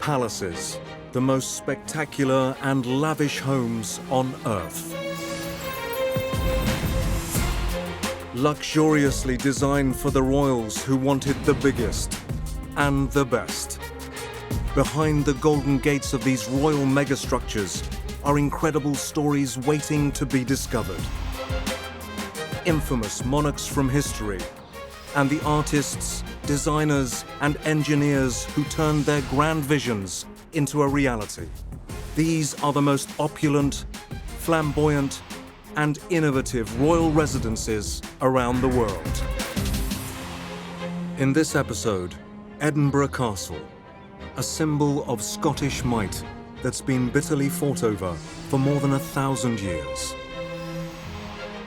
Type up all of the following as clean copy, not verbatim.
palaces, the most spectacular and lavish homes on Earth. Luxuriously designed for the royals who wanted the biggest and the best. Behind the golden gates of these royal megastructures are incredible stories waiting to be discovered. Infamous monarchs from history, and the artists, designers, and engineers who turned their grand visions into a reality. These are the most opulent, flamboyant, and innovative royal residences around the world. In this episode, Edinburgh Castle, a symbol of Scottish might that's been bitterly fought over for more than 1,000 years.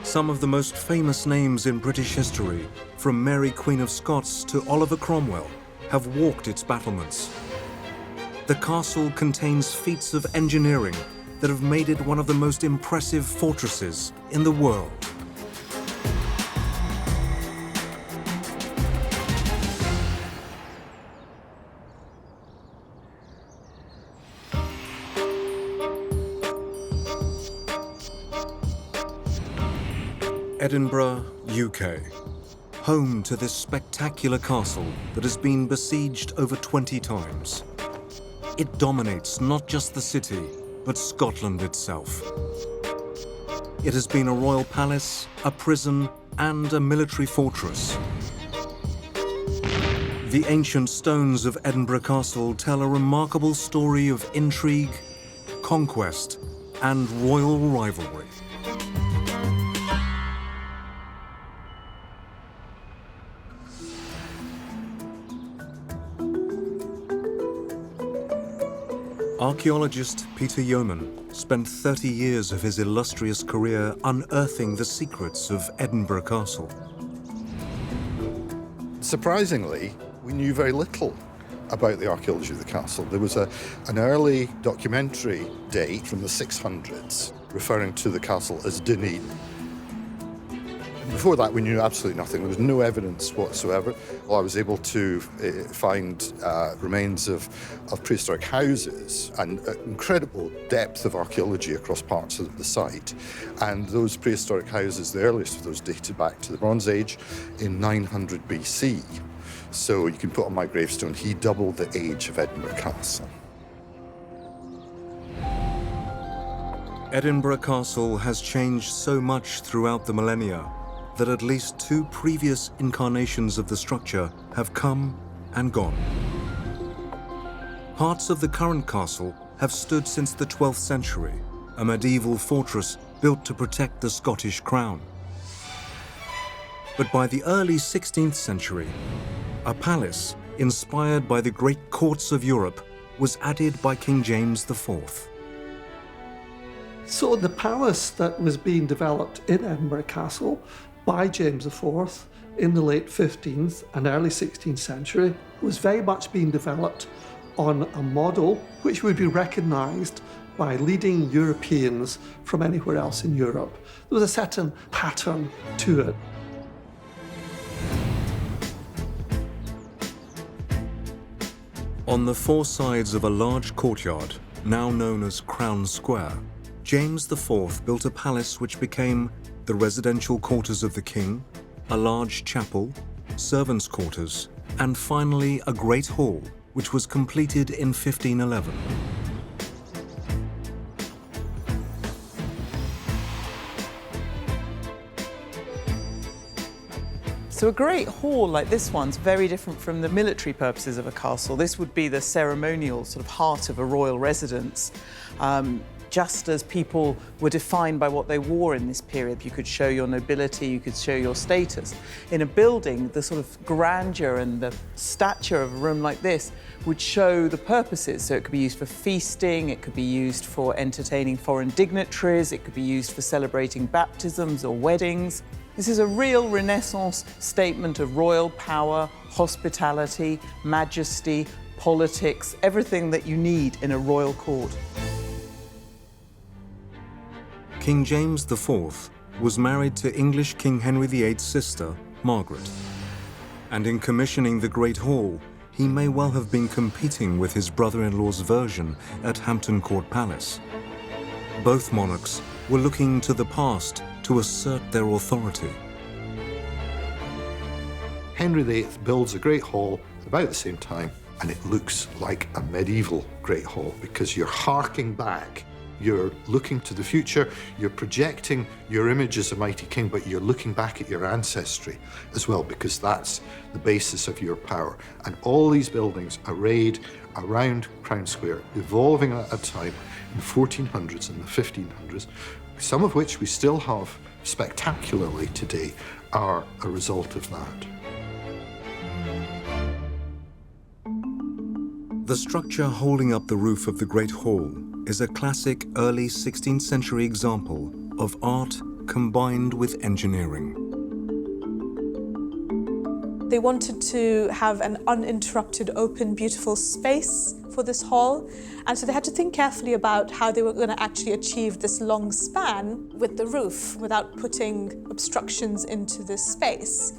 Some of the most famous names in British history, from Mary Queen of Scots to Oliver Cromwell, have walked its battlements. The castle contains feats of engineering that have made it one of the most impressive fortresses in the world. Edinburgh, UK, home to this spectacular castle that has been besieged over 20 times. It dominates not just the city, but Scotland itself. It has been a royal palace, a prison, and a military fortress. The ancient stones of Edinburgh Castle tell a remarkable story of intrigue, conquest, and royal rivalry. Archaeologist Peter Yeoman spent 30 years of his illustrious career unearthing the secrets of Edinburgh Castle. Surprisingly, we knew very little about the archaeology of the castle. There was an early documentary date from the 600s referring to the castle as Dunedin. Before that, we knew absolutely nothing. There was no evidence whatsoever. Well, I was able to find remains of prehistoric houses and incredible depth of archaeology across parts of the site. And those prehistoric houses, the earliest of those dated back to the Bronze Age in 900 BC. So you can put on my gravestone, he doubled the age of Edinburgh Castle. Edinburgh Castle has changed so much throughout the millennia that at least 2 previous incarnations of the structure have come and gone. Parts of the current castle have stood since the 12th century, a medieval fortress built to protect the Scottish crown. But by the early 16th century, a palace inspired by the great courts of Europe was added by King James IV. So the palace that was being developed in Edinburgh Castle by James IV in the late 15th and early 16th century was very much being developed on a model which would be recognised by leading Europeans from anywhere else in Europe. There was a certain pattern to it. On the 4 sides of a large courtyard, now known as Crown Square, James IV built a palace which became the residential quarters of the king, a large chapel, servants' quarters, and finally a great hall, which was completed in 1511. So a great hall like this one's very different from the military purposes of a castle. This would be the ceremonial sort of heart of a royal residence. Just as people were defined by what they wore in this period. You could show your nobility, you could show your status. In a building, the sort of grandeur and the stature of a room like this would show the purposes. So it could be used for feasting, it could be used for entertaining foreign dignitaries, it could be used for celebrating baptisms or weddings. This is a real Renaissance statement of royal power, hospitality, majesty, politics, everything that you need in a royal court. King James IV was married to English King Henry VIII's sister, Margaret. And in commissioning the Great Hall, he may well have been competing with his brother-in-law's version at Hampton Court Palace. Both monarchs were looking to the past to assert their authority. Henry VIII builds a great hall about the same time, and it looks like a medieval great hall because you're harking back. You're looking to the future, you're projecting your image as a mighty king, but you're looking back at your ancestry as well, because that's the basis of your power. And all these buildings arrayed around Crown Square, evolving at a time in the 1400s and the 1500s, some of which we still have spectacularly today, are a result of that. The structure holding up the roof of the Great Hall is a classic early 16th century example of art combined with engineering. They wanted to have an uninterrupted, open, beautiful space for this hall, and so they had to think carefully about how they were going to actually achieve this long span with the roof without putting obstructions into this space.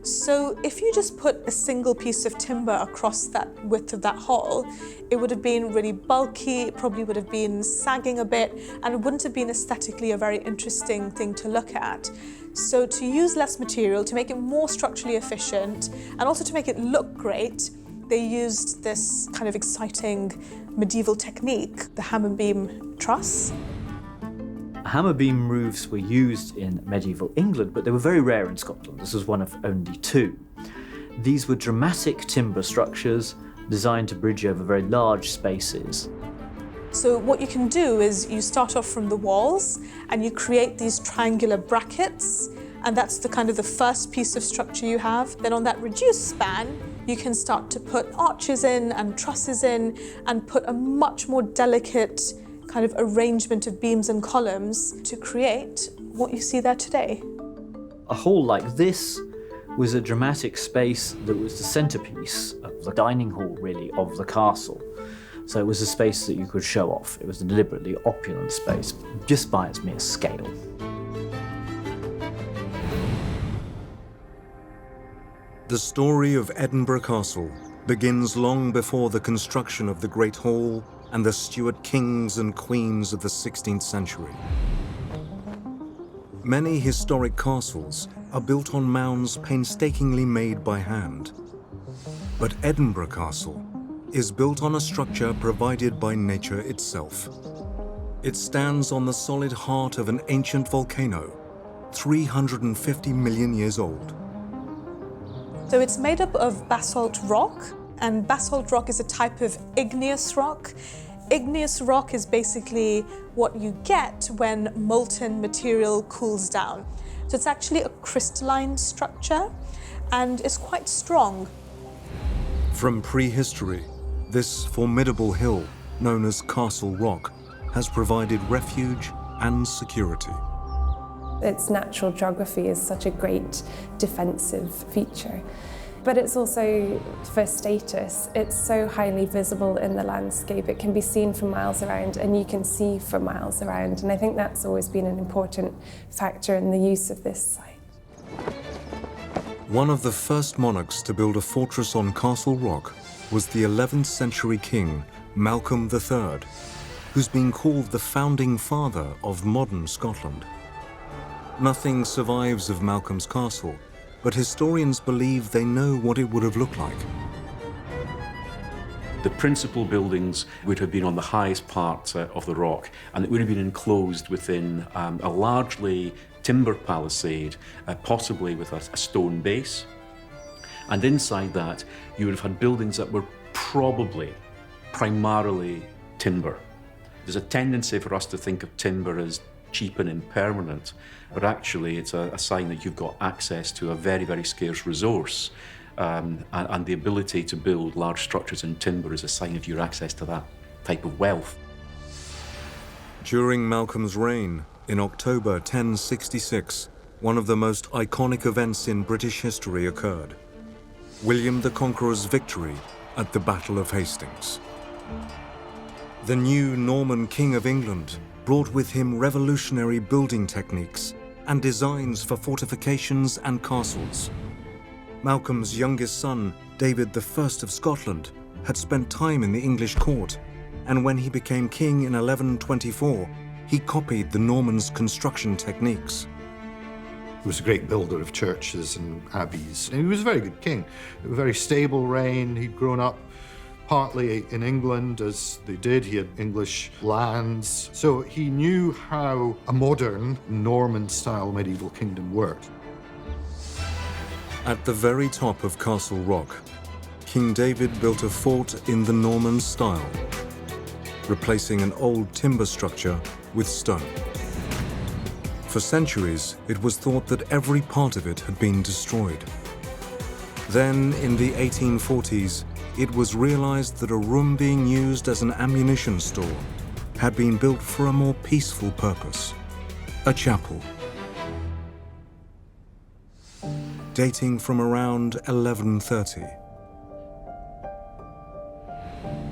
So if you just put a single piece of timber across that width of that hall, it would have been really bulky, it probably would have been sagging a bit, and it wouldn't have been aesthetically a very interesting thing to look at. So to use less material, to make it more structurally efficient, and also to make it look great, they used this kind of exciting medieval technique, the hammer beam truss. Hammer beam roofs were used in medieval England, but they were very rare in Scotland. This was one of only two. These were dramatic timber structures designed to bridge over very large spaces. So what you can do is you start off from the walls and you create these triangular brackets, and that's the kind of the first piece of structure you have. Then on that reduced span, you can start to put arches in and trusses in and put a much more delicate kind of arrangement of beams and columns to create what you see there today. A hall like this was a dramatic space that was the centerpiece of the dining hall, really, of the castle. So it was a space that you could show off. It was a deliberately opulent space, just by its mere scale. The story of Edinburgh Castle begins long before the construction of the Great Hall and the Stewart kings and queens of the 16th century. Many historic castles are built on mounds painstakingly made by hand. But Edinburgh Castle is built on a structure provided by nature itself. It stands on the solid heart of an ancient volcano, 350 million years old. So it's made up of basalt rock, and basalt rock is a type of igneous rock. Igneous rock is basically what you get when molten material cools down. So it's actually a crystalline structure, and it's quite strong. From prehistory, this formidable hill, known as Castle Rock, has provided refuge and security. Its natural geography is such a great defensive feature. But it's also, for status, it's so highly visible in the landscape. It can be seen for miles around, and you can see for miles around. And I think that's always been an important factor in the use of this site. One of the first monarchs to build a fortress on Castle Rock was the 11th century king, Malcolm III, who's been called the founding father of modern Scotland. Nothing survives of Malcolm's castle, but historians believe they know what it would have looked like. The principal buildings would have been on the highest part of the rock, and it would have been enclosed within a largely timber palisade, possibly with a stone base. And inside that, you would have had buildings that were probably primarily timber. There's a tendency for us to think of timber as cheap and impermanent, but actually it's a sign that you've got access to a very, very scarce resource, and the ability to build large structures in timber is a sign of your access to that type of wealth. During Malcolm's reign, in October 1066, one of the most iconic events in British history occurred: William the Conqueror's victory at the Battle of Hastings. The new Norman King of England brought with him revolutionary building techniques and designs for fortifications and castles. Malcolm's youngest son David I of Scotland, had spent time in the English court, and when he became king in 1124, he copied the Normans' construction techniques. He was a great builder of churches and abbeys. And he was a very good king. A very stable reign. He'd grown up partly in England, as they did. He had English lands. So he knew how a modern Norman-style medieval kingdom worked. At the very top of Castle Rock, King David built a fort in the Norman style, replacing an old timber structure with stone. For centuries, it was thought that every part of it had been destroyed. Then, in the 1840s, it was realized that a room being used as an ammunition store had been built for a more peaceful purpose, a chapel. Dating from around 1130.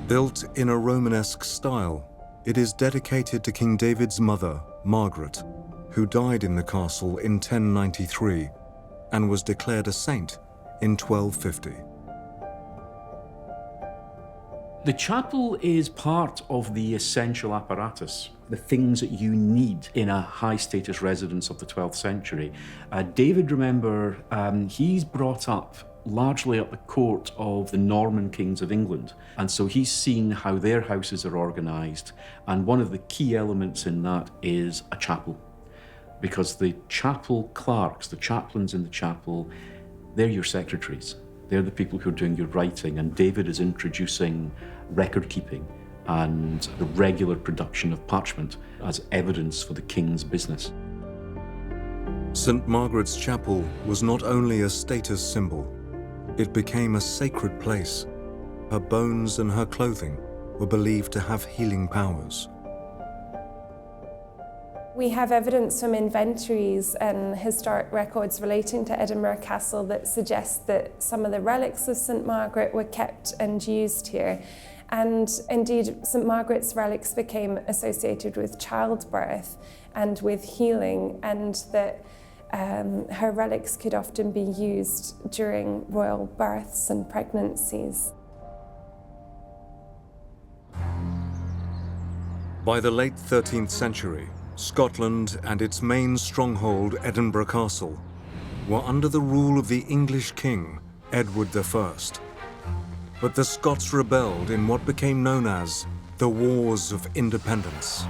Built in a Romanesque style, it is dedicated to King David's mother, Margaret, who died in the castle in 1093 and was declared a saint in 1250. The chapel is part of the essential apparatus, the things that you need in a high-status residence of the 12th century. David, remember, he's brought up largely at the court of the Norman kings of England. And so he's seen how their houses are organised. And one of the key elements in that is a chapel. Because the chapel clerks, the chaplains in the chapel, they're your secretaries. They're the people who are doing your writing. And David is introducing record keeping and the regular production of parchment as evidence for the king's business. St. Margaret's Chapel was not only a status symbol, it became a sacred place. Her bones and her clothing were believed to have healing powers. We have evidence from inventories and historic records relating to Edinburgh Castle that suggest that some of the relics of St. Margaret were kept and used here. And indeed, St. Margaret's relics became associated with childbirth and with healing, and that her relics could often be used during royal births and pregnancies. By the late 13th century, Scotland and its main stronghold, Edinburgh Castle, were under the rule of the English king, Edward I. But the Scots rebelled in what became known as the Wars of Independence.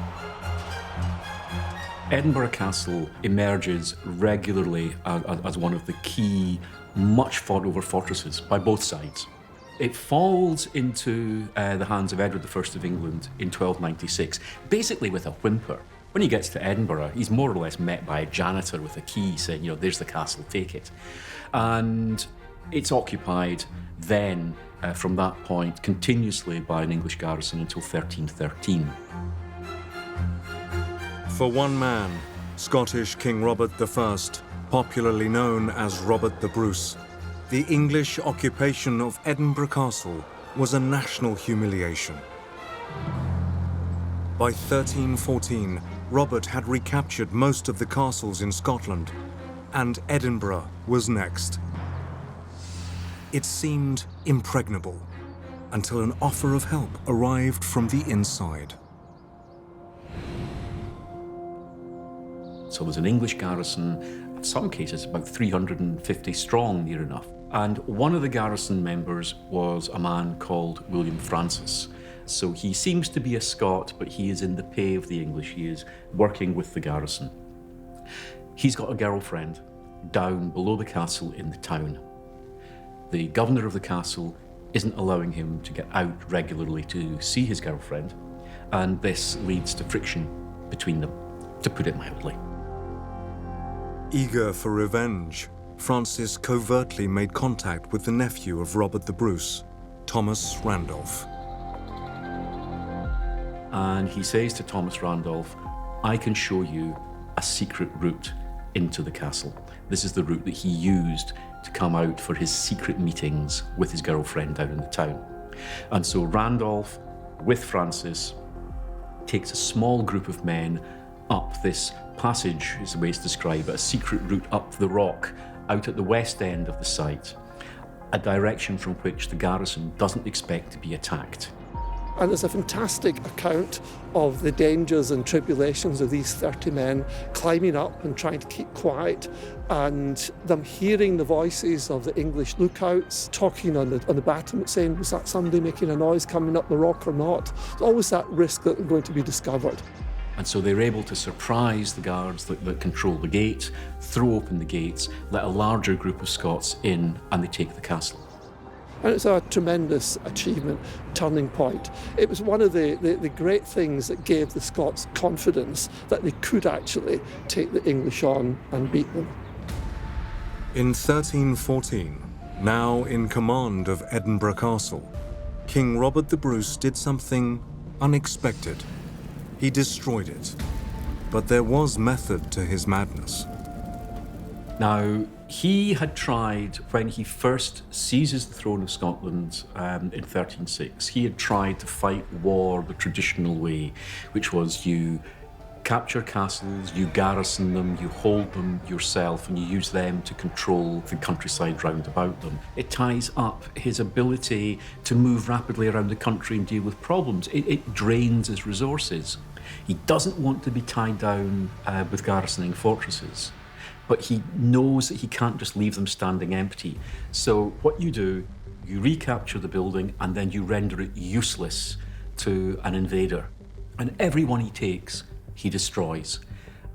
Edinburgh Castle emerges regularly as one of the key, much fought over fortresses by both sides. It falls into the hands of Edward I of England in 1296, basically with a whimper. When he gets to Edinburgh, he's more or less met by a janitor with a key saying, there's the castle, take it. And it's occupied then, from that point, continuously by an English garrison until 1313. For one man, Scottish King Robert I, popularly known as Robert the Bruce, the English occupation of Edinburgh Castle was a national humiliation. By 1314, Robert had recaptured most of the castles in Scotland, and Edinburgh was next. It seemed impregnable until an offer of help arrived from the inside. So there's an English garrison, in some cases about 350 strong, near enough. And one of the garrison members was a man called William Francis. So he seems to be a Scot, but he is in the pay of the English. He is working with the garrison. He's got a girlfriend down below the castle in the town. The governor of the castle isn't allowing him to get out regularly to see his girlfriend, and this leads to friction between them, to put it mildly. Eager for revenge, Francis covertly made contact with the nephew of Robert the Bruce, Thomas Randolph. And he says to Thomas Randolph, I can show you a secret route into the castle. This is the route that he used to come out for his secret meetings with his girlfriend down in the town. And so Randolph, with Francis, takes a small group of men up this passage, is the way it's described, a secret route up the rock, out at the west end of the site. a direction from which the garrison doesn't expect to be attacked. And there's a fantastic account of the dangers and tribulations of these 30 men climbing up and trying to keep quiet, and them hearing the voices of the English lookouts talking on the battlement, saying, was that somebody making a noise coming up the rock or not? There's always that risk that they're going to be discovered. And so they're able to surprise the guards that control the gate, throw open the gates, let a larger group of Scots in, and they take the castle. And it's a tremendous achievement, turning point. It was one of the great things that gave the Scots confidence that they could actually take the English on and beat them. In 1314, now in command of Edinburgh Castle, King Robert the Bruce did something unexpected. He destroyed it. But there was method to his madness. Now, he had tried, when he first seizes the throne of Scotland in 1306, he had tried to fight war the traditional way, which was you capture castles, you garrison them, you hold them yourself, and you use them to control the countryside round about them. It ties up his ability to move rapidly around the country and deal with problems. It drains his resources. He doesn't want to be tied down with garrisoning fortresses, but he knows that he can't just leave them standing empty. So what you do, you recapture the building and then you render it useless to an invader. And everyone he takes, he destroys.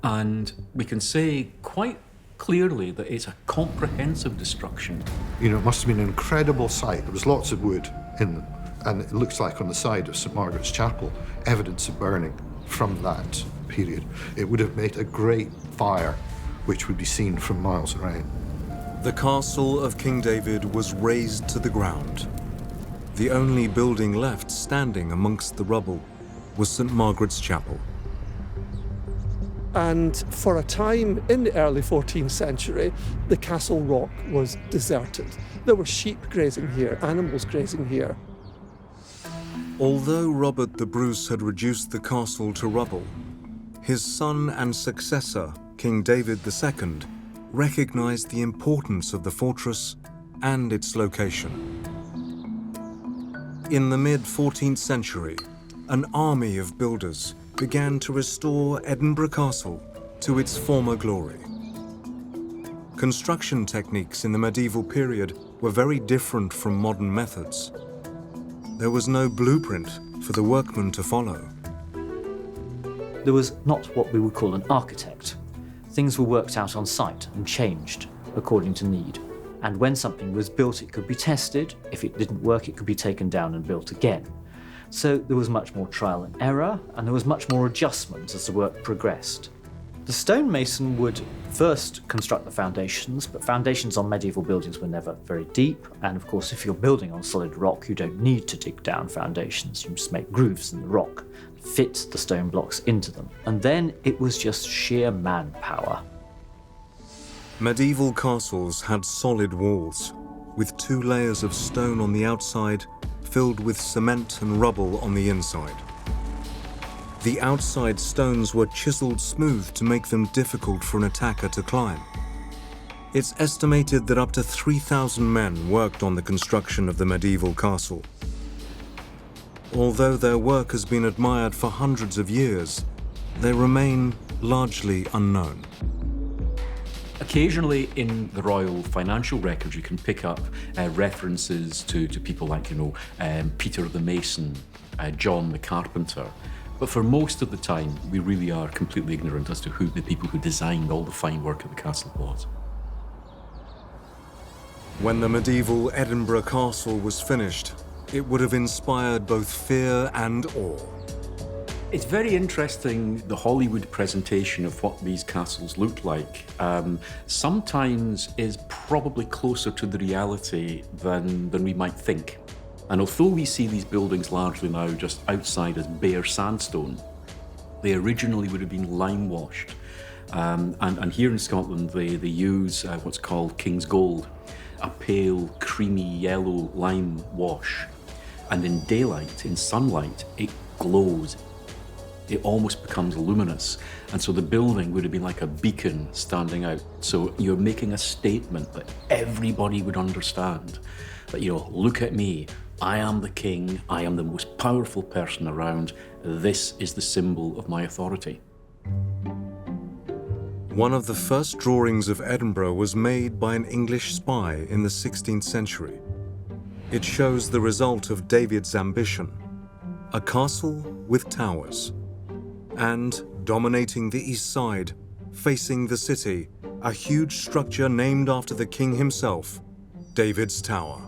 And we can say quite clearly that it's a comprehensive destruction. You know, it must have been an incredible sight. There was lots of wood in them, and it looks like on the side of St Margaret's Chapel, evidence of burning from that period. It would have made a great fire which would be seen from miles around. The castle of King David was razed to the ground. The only building left standing amongst the rubble was St Margaret's Chapel. And for a time in the early 14th century, the castle rock was deserted. There were sheep grazing here, animals grazing here. Although Robert the Bruce had reduced the castle to rubble, his son and successor, King David II, recognized the importance of the fortress and its location. In the mid-14th century, an army of builders began to restore Edinburgh Castle to its former glory. Construction techniques in the medieval period were very different from modern methods. There was no blueprint for the workmen to follow. There was not what we would call an architect. Things were worked out on site and changed according to need. And when something was built, it could be tested. If it didn't work, it could be taken down and built again. So there was much more trial and error, and there was much more adjustment as the work progressed. The stonemason would first construct the foundations, but foundations on medieval buildings were never very deep. And of course, if you're building on solid rock, you don't need to dig down foundations. You just make grooves in the rock, fit the stone blocks into them. And then it was just sheer manpower. Medieval castles had solid walls, with 2 layers of stone on the outside, filled with cement and rubble on the inside. The outside stones were chiseled smooth to make them difficult for an attacker to climb. It's estimated that up to 3,000 men worked on the construction of the medieval castle. Although their work has been admired for hundreds of years, they remain largely unknown. Occasionally in the royal financial records you can pick up references to people like, Peter the Mason, John the Carpenter. But for most of the time, we really are completely ignorant as to who the people who designed all the fine work at the castle was. When the medieval Edinburgh Castle was finished, it would have inspired both fear and awe. It's very interesting, the Hollywood presentation of what these castles looked like. Sometimes is probably closer to the reality than we might think. And although we see these buildings largely now just outside as bare sandstone, they originally would have been lime washed. And here in Scotland, they use what's called King's Gold, a pale, creamy yellow lime wash. And in daylight, in sunlight, it glows. it almost becomes luminous. And so the building would have been like a beacon standing out. So you're making a statement that everybody would understand. That, you know, look at me, I am the king, I am the most powerful person around, this is the symbol of my authority. One of the first drawings of Edinburgh was made by an English spy in the 16th century. It shows the result of David's ambition, a castle with towers, and dominating the east side, facing the city, a huge structure named after the king himself, David's Tower.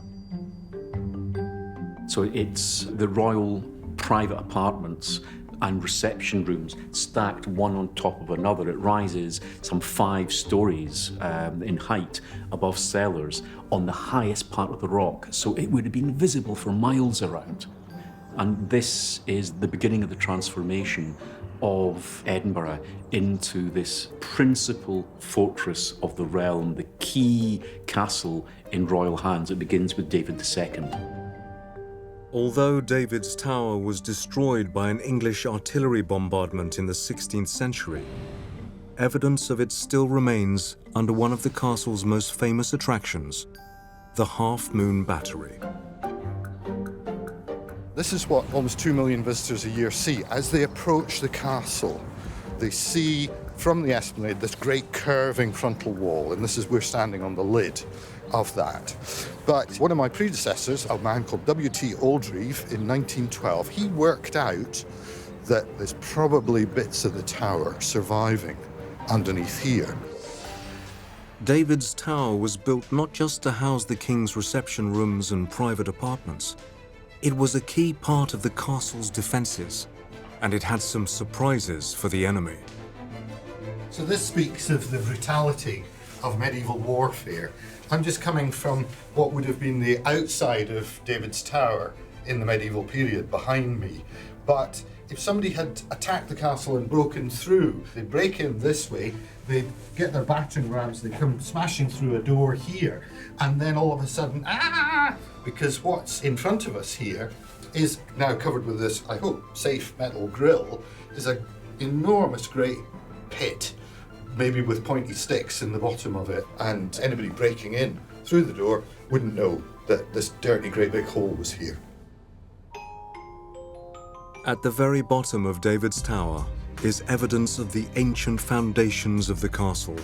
So it's the royal private apartments and reception rooms stacked one on top of another. It rises some 5 stories in height above cellars on the highest part of the rock. So it would have been visible for miles around. And this is the beginning of the transformation of Edinburgh into this principal fortress of the realm, the key castle in royal hands. It begins with David II. Although David's Tower was destroyed by an English artillery bombardment in the 16th century, evidence of it still remains under one of the castle's most famous attractions, the Half Moon Battery. This is what almost 2 million visitors a year see. As they approach the castle, they see from the esplanade this great curving frontal wall, and we're standing on the lid of that. But one of my predecessors, a man called W.T. Oldreeve, in 1912, he worked out that there's probably bits of the tower surviving underneath here. David's Tower was built not just to house the king's reception rooms and private apartments. It was a key part of the castle's defences, and it had some surprises for the enemy. So this speaks of the brutality of medieval warfare. I'm just coming from what would have been the outside of David's Tower in the medieval period behind me. But if somebody had attacked the castle and broken through, they'd break in this way, they'd get their battering rams, they'd come smashing through a door here, and then all of a sudden, because what's in front of us here is now covered with this, I hope, safe metal grille, is an enormous great pit, maybe with pointy sticks in the bottom of it, and anybody breaking in through the door wouldn't know that this dirty great big hole was here. At the very bottom of David's Tower is evidence of the ancient foundations of the castle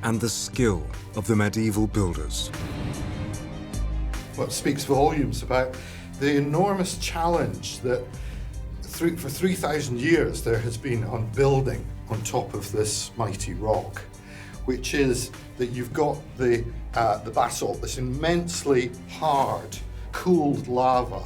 and the skill of the medieval builders. What speaks volumes about the enormous challenge that for 3,000 years there has been on building on top of this mighty rock, which is that you've got the basalt, this immensely hard, cooled lava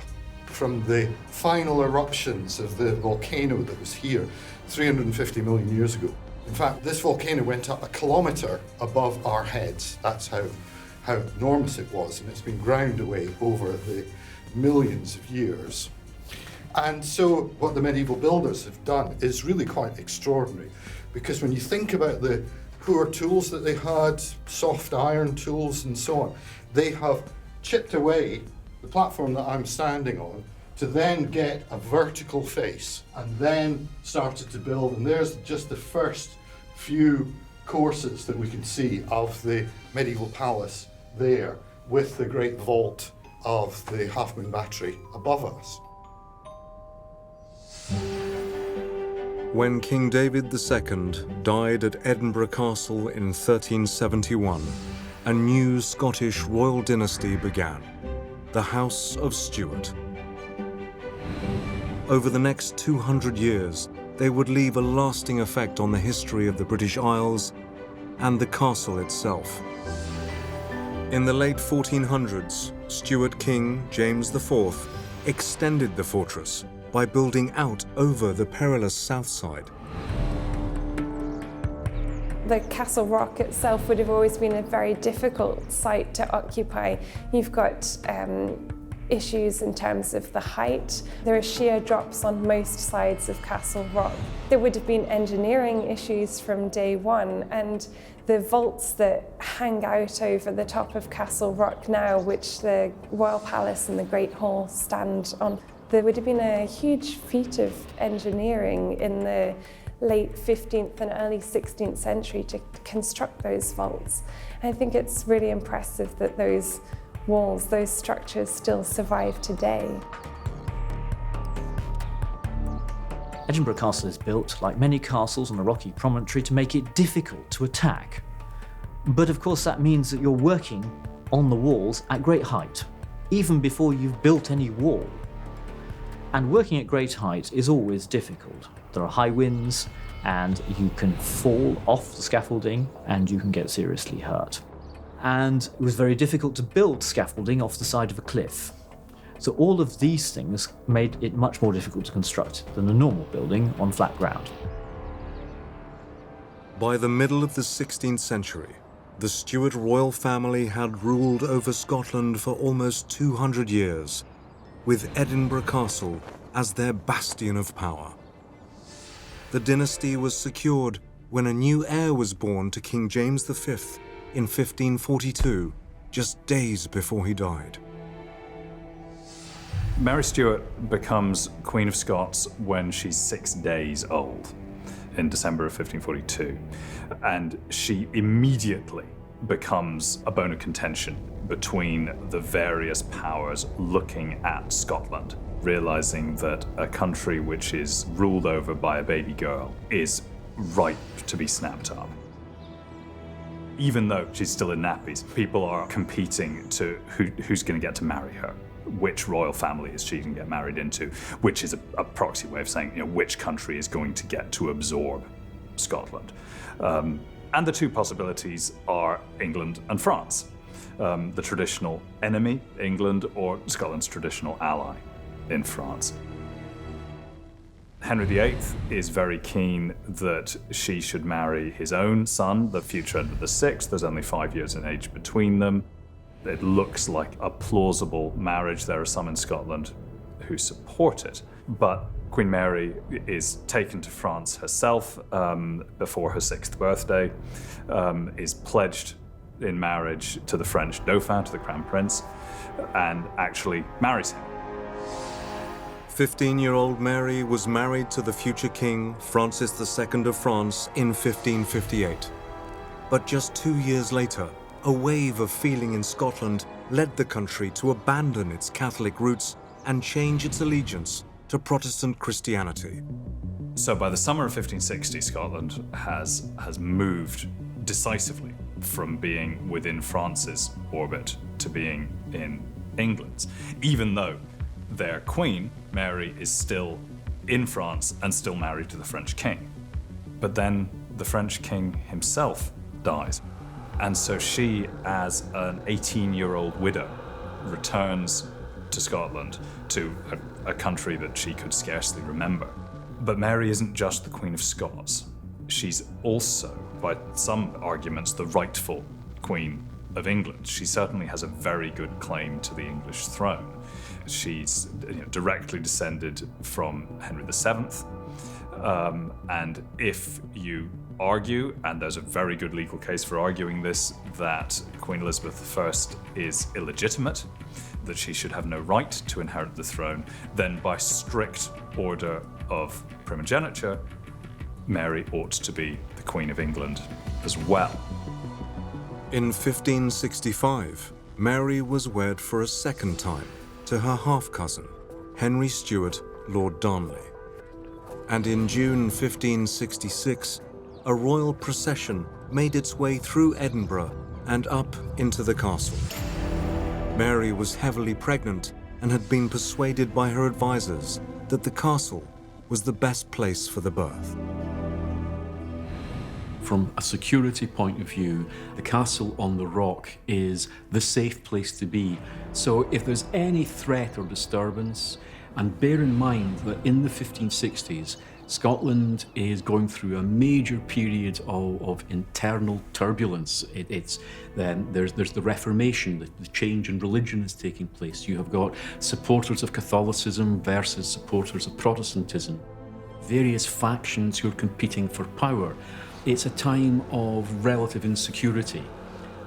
from the final eruptions of the volcano that was here 350 million years ago. In fact, this volcano went up 1 kilometre above our heads. That's how enormous it was, and it's been ground away over the millions of years. And so what the medieval builders have done is really quite extraordinary, because when you think about the poor tools that they had, soft iron tools and so on, they have chipped away the platform that I'm standing on to then get a vertical face, and then started to build. And there's just the first few courses that we can see of the medieval palace there, with the great vault of the Half Moon Battery above us. When King David II died at Edinburgh Castle in 1371, a new Scottish royal dynasty began, the House of Stewart. Over the next 200 years, they would leave a lasting effect on the history of the British Isles and the castle itself. In the late 1400s, Stuart King James IV extended the fortress by building out over the perilous south side. The Castle Rock itself would have always been a very difficult site to occupy. You've got issues in terms of the height. There are sheer drops on most sides of Castle Rock. There would have been engineering issues from day one, and the vaults that hang out over the top of Castle Rock now, which the Royal Palace and the Great Hall stand on, There would have been a huge feat of engineering in the late 15th and early 16th century to construct those vaults. And I think it's really impressive that those walls, those structures still survive today. Edinburgh Castle is built, like many castles on a rocky promontory, to make it difficult to attack. But of course that means that you're working on the walls at great height, even before you've built any wall. And working at great height is always difficult. There are high winds, and you can fall off the scaffolding, and you can get seriously hurt. And it was very difficult to build scaffolding off the side of a cliff. So all of these things made it much more difficult to construct than a normal building on flat ground. By the middle of the 16th century, the Stewart royal family had ruled over Scotland for almost 200 years, with Edinburgh Castle as their bastion of power. The dynasty was secured when a new heir was born to King James V in 1542, just days before he died. Mary Stuart becomes Queen of Scots when she's 6 days old in December of 1542, and she immediately becomes a bone of contention between the various powers looking at Scotland, realizing that a country which is ruled over by a baby girl is ripe to be snapped up. Even though she's still in nappies, people are competing to who's going to get to marry her. Which royal family is she going to get married into, which is a proxy way of saying, which country is going to get to absorb Scotland. And the two possibilities are England and France, the traditional enemy, England, or Scotland's traditional ally in France. Henry VIII is very keen that she should marry his own son, the future Edward VI. There's only 5 years in age between them. It looks like a plausible marriage. There are some in Scotland who support it. But Queen Mary is taken to France herself before her 6th birthday, is pledged in marriage to the French Dauphin, to the Crown Prince, and actually marries him. 15-year-old Mary was married to the future king, Francis II of France, in 1558. But just 2 years later, a wave of feeling in Scotland led the country to abandon its Catholic roots and change its allegiance to Protestant Christianity. So by the summer of 1560, Scotland has moved decisively from being within France's orbit to being in England's, even though their queen, Mary, is still in France and still married to the French king. But then the French king himself dies. And so she, as an 18-year-old widow, returns to Scotland, to a country that she could scarcely remember. But Mary isn't just the Queen of Scots. She's also, by some arguments, the rightful Queen of England. She certainly has a very good claim to the English throne. She's directly descended from Henry VII. And if you argue, and there's a very good legal case for arguing this, that Queen Elizabeth I is illegitimate, that she should have no right to inherit the throne, then by strict order of primogeniture, Mary ought to be the Queen of England as well. In 1565, Mary was wed for a second time to her half-cousin, Henry Stewart, Lord Darnley. And in June 1566, a royal procession made its way through Edinburgh and up into the castle. Mary was heavily pregnant and had been persuaded by her advisors that the castle was the best place for the birth. From a security point of view, the castle on the rock is the safe place to be. So if there's any threat or disturbance, and bear in mind that in the 1560s, Scotland is going through a major period of internal turbulence. There's the Reformation, the change in religion is taking place. You have got supporters of Catholicism versus supporters of Protestantism. Various factions who are competing for power. It's a time of relative insecurity,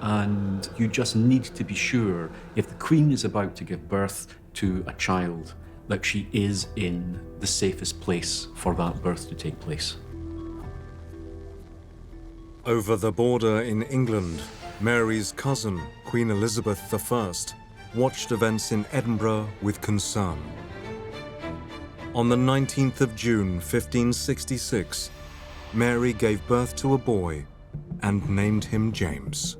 and you just need to be sure if the Queen is about to give birth to a child that she is in the safest place for that birth to take place. Over the border in England, Mary's cousin, Queen Elizabeth I, watched events in Edinburgh with concern. On the 19th of June, 1566, Mary gave birth to a boy and named him James.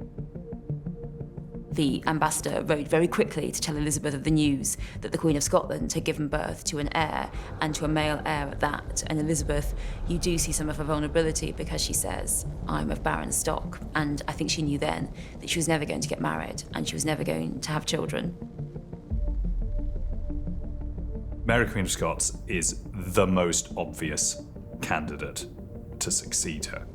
The ambassador wrote very quickly to tell Elizabeth of the news that the Queen of Scotland had given birth to an heir, and to a male heir at that. And Elizabeth, you do see some of her vulnerability, because she says, I'm of barren stock. And I think she knew then that she was never going to get married and she was never going to have children. Mary, Queen of Scots, is the most obvious candidate to succeed her.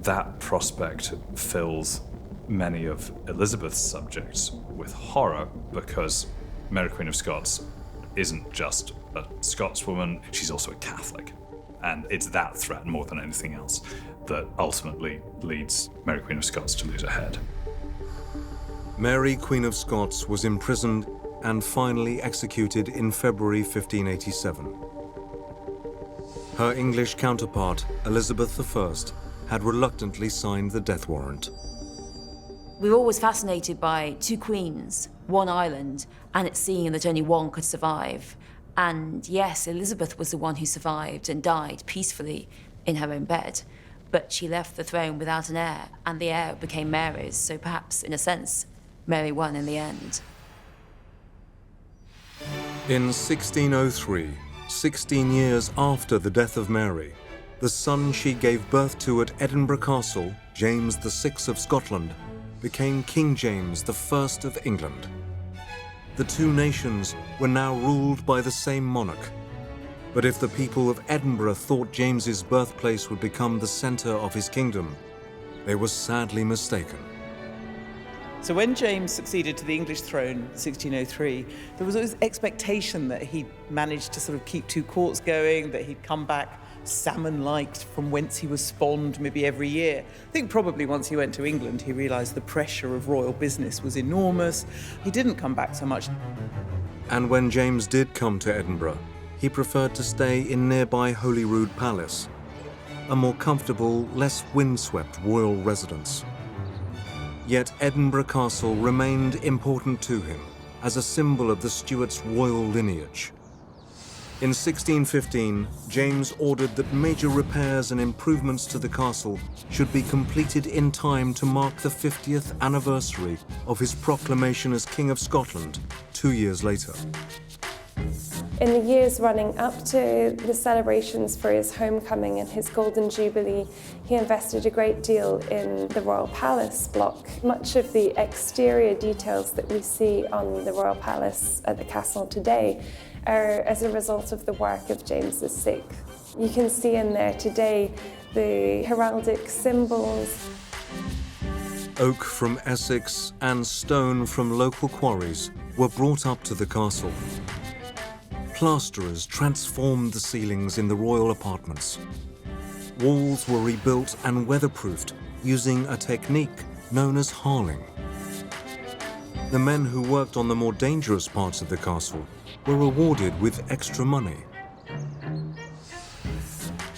That prospect fills many of Elizabeth's subjects with horror, because Mary, Queen of Scots isn't just a Scotswoman, she's also a Catholic. And it's that threat, more than anything else, that ultimately leads Mary, Queen of Scots to lose her head. Mary, Queen of Scots, was imprisoned and finally executed in February 1587. Her English counterpart, Elizabeth I, had reluctantly signed the death warrant. We were always fascinated by two queens, one island, and it seeing that only one could survive. And yes, Elizabeth was the one who survived and died peacefully in her own bed, but she left the throne without an heir, and the heir became Mary's, so perhaps, in a sense, Mary won in the end. In 1603, 16 years after the death of Mary, the son she gave birth to at Edinburgh Castle, James VI of Scotland, became King James I of England. The two nations were now ruled by the same monarch. But if the people of Edinburgh thought James's birthplace would become the centre of his kingdom, they were sadly mistaken. So when James succeeded to the English throne in 1603, there was always expectation that he'd managed to sort of keep two courts going, that he'd come back salmon-like from whence he was spawned maybe every year. I think probably once he went to England, he realised the pressure of royal business was enormous. He didn't come back so much. And when James did come to Edinburgh, he preferred to stay in nearby Holyrood Palace, a more comfortable, less windswept royal residence. Yet Edinburgh Castle remained important to him as a symbol of the Stuarts' royal lineage. In 1615, James ordered that major repairs and improvements to the castle should be completed in time to mark the 50th anniversary of his proclamation as King of Scotland 2 years later. In the years running up to the celebrations for his homecoming and his Golden Jubilee, he invested a great deal in the Royal Palace block. Much of the exterior details that we see on the Royal Palace at the castle today are as a result of the work of James VI. You can see in there today the heraldic symbols. Oak from Essex and stone from local quarries were brought up to the castle. Plasterers transformed the ceilings in the royal apartments. Walls were rebuilt and weatherproofed using a technique known as harling. The men who worked on the more dangerous parts of the castle were rewarded with extra money.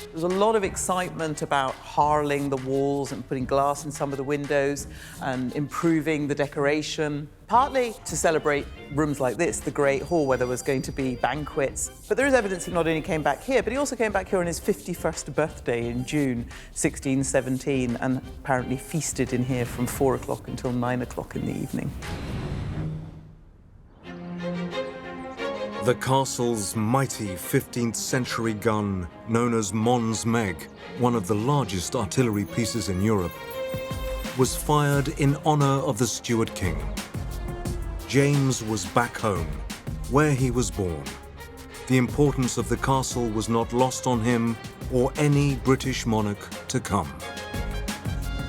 There was a lot of excitement about harling the walls and putting glass in some of the windows and improving the decoration, partly to celebrate rooms like this, the Great Hall, where there was going to be banquets. But there is evidence he not only came back here, but he also came back here on his 51st birthday in June 1617 and apparently feasted in here from 4 o'clock until 9 o'clock in the evening. The castle's mighty 15th century gun, known as Mons Meg, one of the largest artillery pieces in Europe, was fired in honour of the Stuart king. James was back home, where he was born. The importance of the castle was not lost on him or any British monarch to come.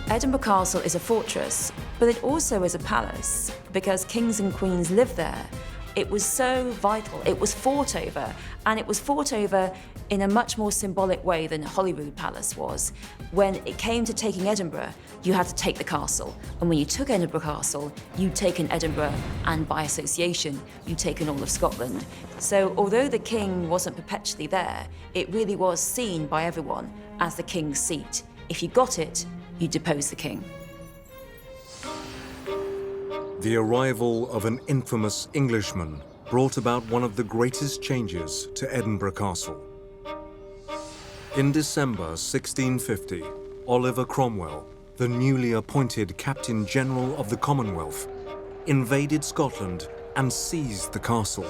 Edinburgh Castle is a fortress, but it also is a palace, because kings and queens live there. It was so vital. It was fought over, and it was fought over in a much more symbolic way than Holyrood Palace was. When it came to taking Edinburgh, you had to take the castle. And when you took Edinburgh Castle, you'd taken Edinburgh, and by association, you'd taken all of Scotland. So although the king wasn't perpetually there, it really was seen by everyone as the king's seat. If you got it, you deposed the king. The arrival of an infamous Englishman brought about one of the greatest changes to Edinburgh Castle. In December 1650, Oliver Cromwell, the newly appointed Captain General of the Commonwealth, invaded Scotland and seized the castle.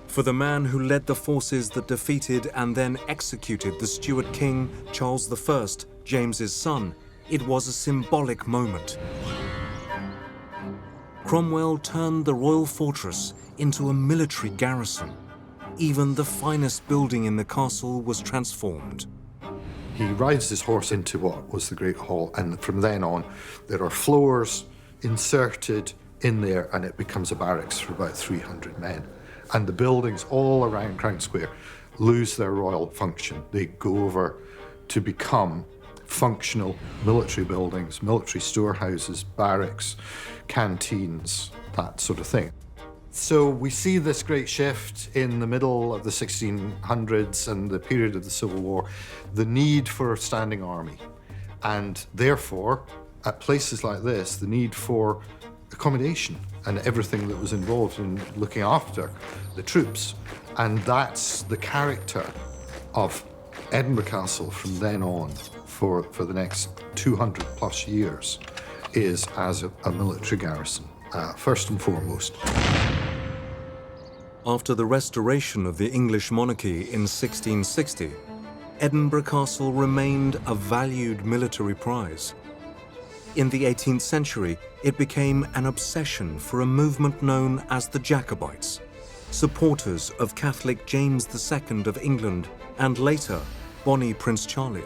For the man who led the forces that defeated and then executed the Stewart king, Charles I, James's son, it was a symbolic moment. Cromwell turned the royal fortress into a military garrison. Even the finest building in the castle was transformed. He rides his horse into what was the Great Hall, and from then on, there are floors inserted in there, and it becomes a barracks for about 300 men. And the buildings all around Crown Square lose their royal function. They go over to become functional military buildings, military storehouses, barracks, canteens, that sort of thing. So we see this great shift in the middle of the 1600s and the period of the Civil War, the need for a standing army. And therefore, at places like this, the need for accommodation and everything that was involved in looking after the troops. And that's the character of Edinburgh Castle from then on for the next 200 plus years, is as a military garrison, first and foremost. After the restoration of the English monarchy in 1660, Edinburgh Castle remained a valued military prize. In the 18th century, it became an obsession for a movement known as the Jacobites, supporters of Catholic James II of England and later Bonnie Prince Charlie.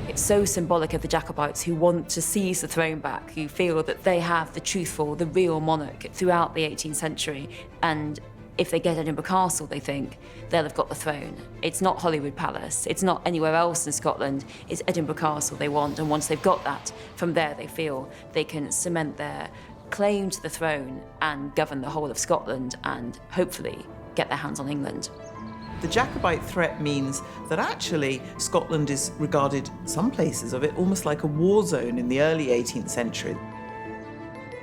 It's so symbolic of the Jacobites who want to seize the throne back, who feel that they have the truthful, the real monarch throughout the 18th century. And if they get Edinburgh Castle, they think they'll have got the throne. It's not Holyrood Palace, it's not anywhere else in Scotland, it's Edinburgh Castle they want. And once they've got that, from there they feel they can cement their claim to the throne and govern the whole of Scotland and hopefully get their hands on England. The Jacobite threat means that actually Scotland is regarded, some places of it, almost like a war zone in the early 18th century.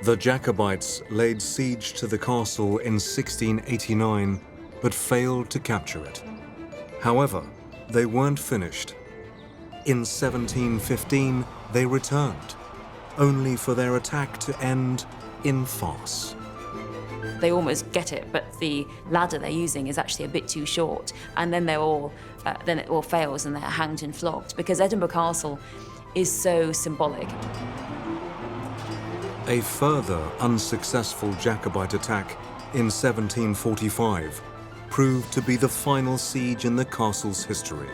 The Jacobites laid siege to the castle in 1689, but failed to capture it. However, they weren't finished. In 1715, they returned, only for their attack to end in farce. They almost get it, but the ladder they're using is actually a bit too short, and then then it all fails and they're hanged and flogged, because Edinburgh Castle is so symbolic. A further unsuccessful Jacobite attack in 1745 proved to be the final siege in the castle's history.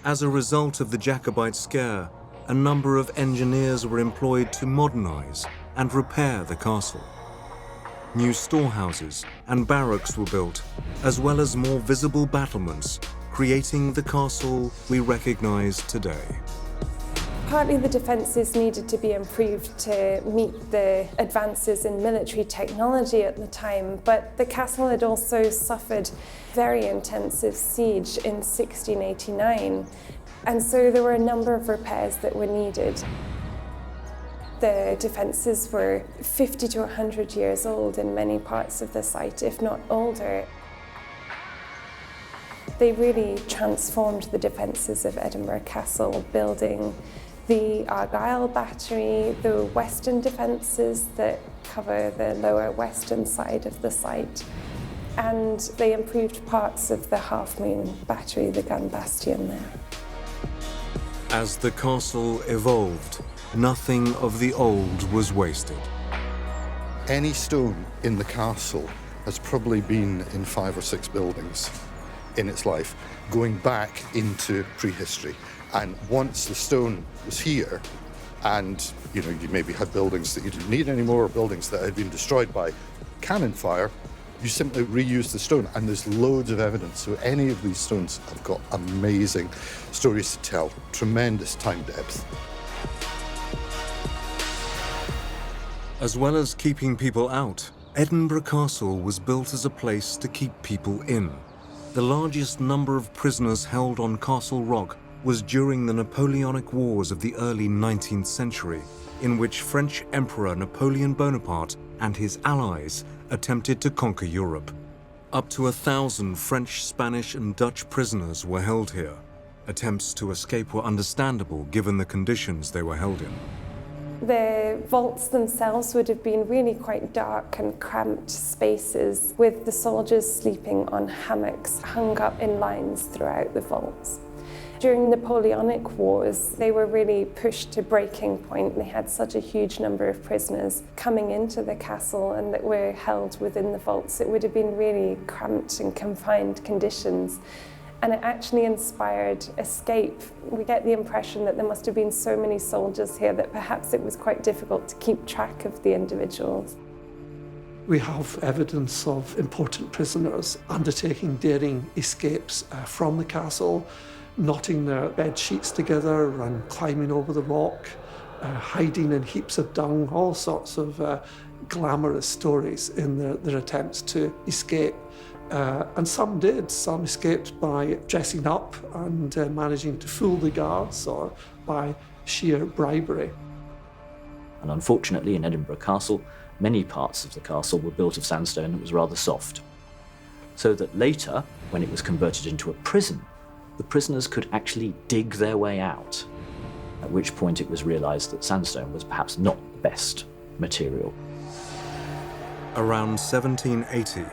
As a result of the Jacobite scare, a number of engineers were employed to modernize and repair the castle. New storehouses and barracks were built, as well as more visible battlements, creating the castle we recognize today. Partly the defences needed to be improved to meet the advances in military technology at the time, but the castle had also suffered very intensive siege in 1689, and so there were a number of repairs that were needed. The defences were 50 to 100 years old in many parts of the site, if not older. They really transformed the defences of Edinburgh Castle, building the Argyll battery, the western defences that cover the lower western side of the site, and they improved parts of the Half Moon battery, the gun bastion there. As the castle evolved, nothing of the old was wasted. Any stone in the castle has probably been in 5 or 6 buildings in its life, going back into prehistory. And once the stone was here, and you maybe had buildings that you didn't need anymore, or buildings that had been destroyed by cannon fire, You simply reuse the stone, and there's loads of evidence. So any of these stones have got amazing stories to tell, tremendous time depth. As well as keeping people out, Edinburgh Castle was built as a place to keep people in. The largest number of prisoners held on Castle Rock was during the Napoleonic Wars of the early 19th century, in which French Emperor Napoleon Bonaparte and his allies attempted to conquer Europe. Up to 1,000 French, Spanish and Dutch prisoners were held here. Attempts to escape were understandable given the conditions they were held in. The vaults themselves would have been really quite dark and cramped spaces, with the soldiers sleeping on hammocks hung up in lines throughout the vaults. During the Napoleonic Wars, they were really pushed to breaking point. They had such a huge number of prisoners coming into the castle and that were held within the vaults. It would have been really cramped and confined conditions. And it actually inspired escape. We get the impression that there must have been so many soldiers here that perhaps it was quite difficult to keep track of the individuals. We have evidence of important prisoners undertaking daring escapes from the castle, knotting their bed sheets together and climbing over the rock, hiding in heaps of dung, all sorts of glamorous stories in their attempts to escape. And some did. Some escaped by dressing up and managing to fool the guards, or by sheer bribery. And unfortunately, in Edinburgh Castle, many parts of the castle were built of sandstone that was rather soft. So that later, when it was converted into a prison, the prisoners could actually dig their way out, at which point it was realised that sandstone was perhaps not the best material. Around 1780,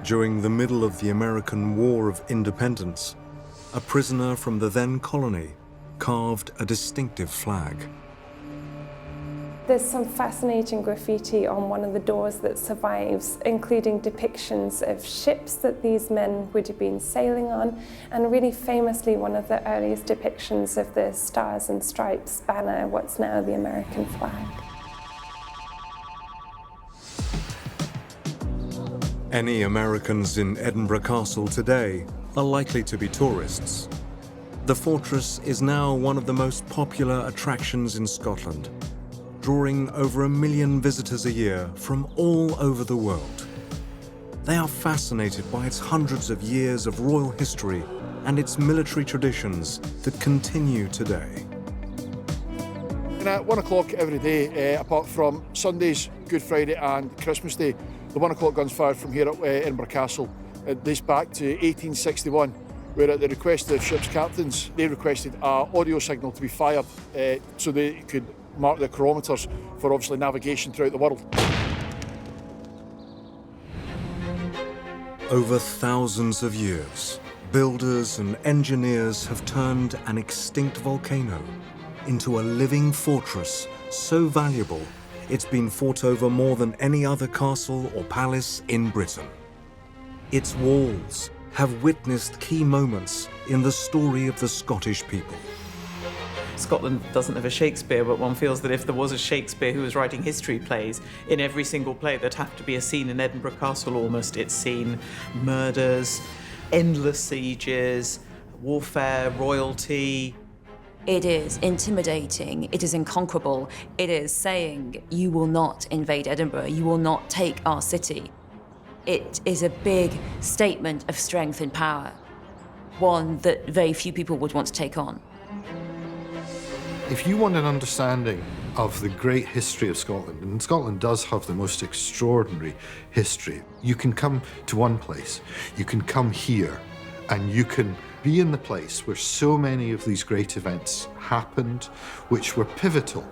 during the middle of the American War of Independence, a prisoner from the then colony carved a distinctive flag. There's some fascinating graffiti on one of the doors that survives, including depictions of ships that these men would have been sailing on, and really famously one of the earliest depictions of the Stars and Stripes banner, what's now the American flag. Any Americans in Edinburgh Castle today are likely to be tourists. The fortress is now one of the most popular attractions in Scotland, drawing over 1 million visitors a year from all over the world. They are fascinated by its hundreds of years of royal history and its military traditions that continue today. And at 1 o'clock every day, apart from Sundays, Good Friday and Christmas Day, the 1 o'clock guns fired from here at Edinburgh Castle. It dates back to 1861, where at the request of ship's captains, they requested an audio signal to be fired so they could mark the kilometres for obviously navigation throughout the world. Over thousands of years, builders and engineers have turned an extinct volcano into a living fortress so valuable it's been fought over more than any other castle or palace in Britain. Its walls have witnessed key moments in the story of the Scottish people. Scotland doesn't have a Shakespeare, but one feels that if there was a Shakespeare who was writing history plays, in every single play there'd have to be a scene in Edinburgh Castle almost. It's seen murders, endless sieges, warfare, royalty. It is intimidating, it is unconquerable, it is saying, you will not invade Edinburgh, you will not take our city. It is a big statement of strength and power, one that very few people would want to take on. If you want an understanding of the great history of Scotland, and Scotland does have the most extraordinary history, you can come to one place, you can come here, and you can be in the place where so many of these great events happened, which were pivotal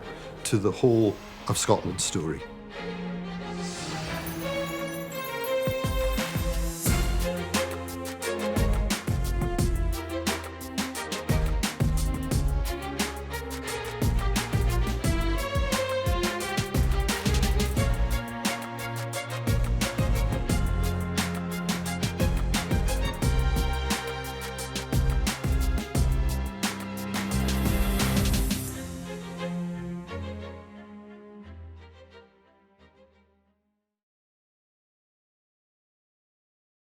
to the whole of Scotland's story.